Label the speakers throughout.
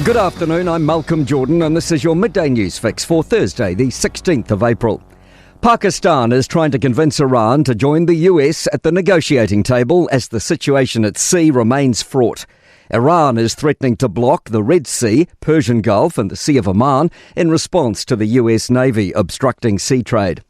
Speaker 1: Good afternoon, I'm Malcolm Jordan and this is your Midday News Fix for Thursday, the 16th of April. Pakistan is trying to convince Iran to join the US at the negotiating table as the situation at sea remains fraught. Iran is threatening to block the Red Sea, Persian Gulf and the Sea of Oman in response to the US Navy obstructing sea trade.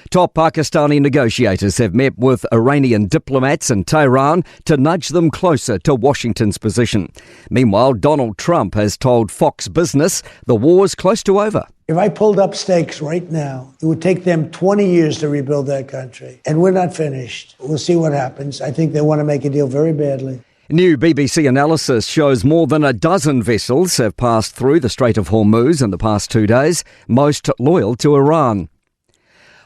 Speaker 1: Top Pakistani negotiators have met with Iranian diplomats in Tehran to nudge them closer to Washington's position. Meanwhile, Donald Trump has told Fox Business the war's close to over.
Speaker 2: If I pulled up stakes right now, it would take them 20 years to rebuild that country. And we're not finished. We'll see what happens. I think they want to make a deal very badly.
Speaker 1: New BBC analysis shows more than a dozen vessels have passed through the Strait of Hormuz in the past 2 days, most loyal to Iran.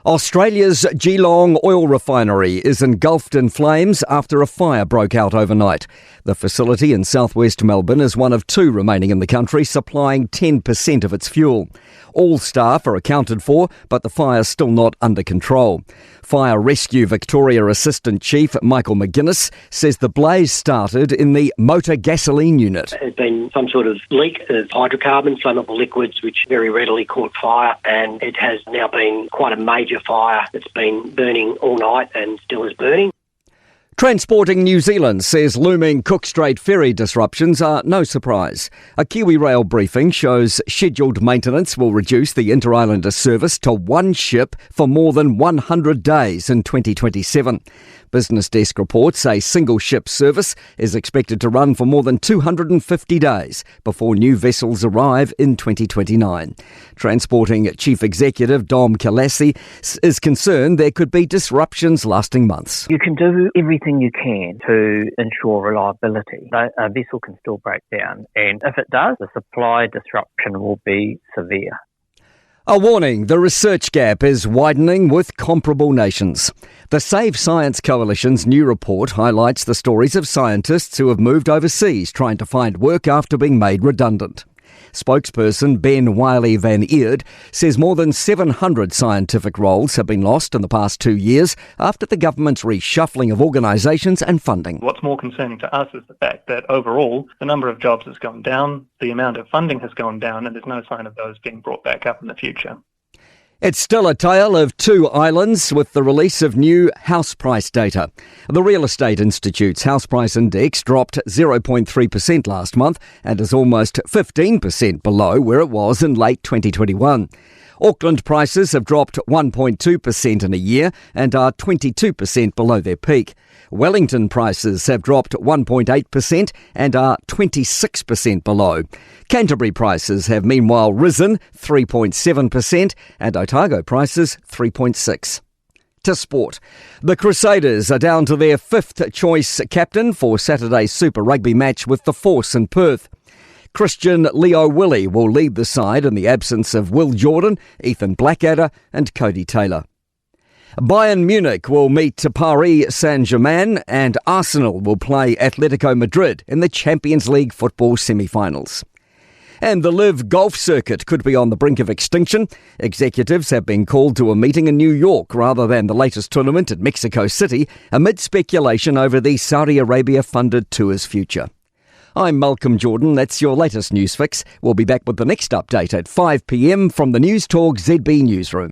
Speaker 1: Australia's Geelong oil refinery is engulfed in flames after a fire broke out overnight. The facility in southwest Melbourne is one of two remaining in the country, supplying 10% of its fuel. All staff are accounted for, but the fire's still not under control. Fire Rescue Victoria Assistant Chief Michael McGuinness says the blaze started in the motor gasoline unit.
Speaker 3: There's been some sort of leak of hydrocarbons, flammable liquids, which very readily caught fire, and it has now been quite a major fire that's been burning all night and still is burning.
Speaker 1: Transporting New Zealand says looming Cook Strait ferry disruptions are no surprise. A Kiwi Rail briefing shows scheduled maintenance will reduce the Inter-Islander service to one ship for more than 100 days in 2027. Business Desk reports a single ship service is expected to run for more than 250 days before new vessels arrive in 2029. Transporting Chief Executive Dom Kalassi is concerned there could be disruptions lasting months.
Speaker 4: You can do everything you can to ensure reliability. A vessel can still break down, and if it does, the supply disruption will be severe.
Speaker 1: A warning, the research gap is widening with comparable nations. The Save Science Coalition's new report highlights the stories of scientists who have moved overseas trying to find work after being made redundant. Spokesperson Ben Wiley van Eerd says more than 700 scientific roles have been lost in the past 2 years after the government's reshuffling of organisations and funding.
Speaker 5: What's more concerning to us is the fact that overall the number of jobs has gone down, the amount of funding has gone down, and there's no sign of those being brought back up in the future.
Speaker 1: It's still a tale of two islands with the release of new house price data. The Real Estate Institute's house price index dropped 0.3% last month and is almost 15% below where it was in late 2021. Auckland prices have dropped 1.2% in a year and are 22% below their peak. Wellington prices have dropped 1.8% and are 26% below. Canterbury prices have meanwhile risen 3.7% and Otago prices 3.6%. To sport. The Crusaders are down to their fifth choice captain for Saturday's Super Rugby match with the Force in Perth. Christian Leo Willie will lead the side in the absence of Will Jordan, Ethan Blackadder and Cody Taylor. Bayern Munich will meet Paris Saint-Germain and Arsenal will play Atletico Madrid in the Champions League football semi-finals. And the Live golf circuit could be on the brink of extinction. Executives have been called to a meeting in New York rather than the latest tournament at Mexico City amid speculation over the Saudi Arabia-funded tour's future. I'm Malcolm Jordan. That's your latest news fix. We'll be back with the next update at 5 p.m. from the Newstalk ZB newsroom.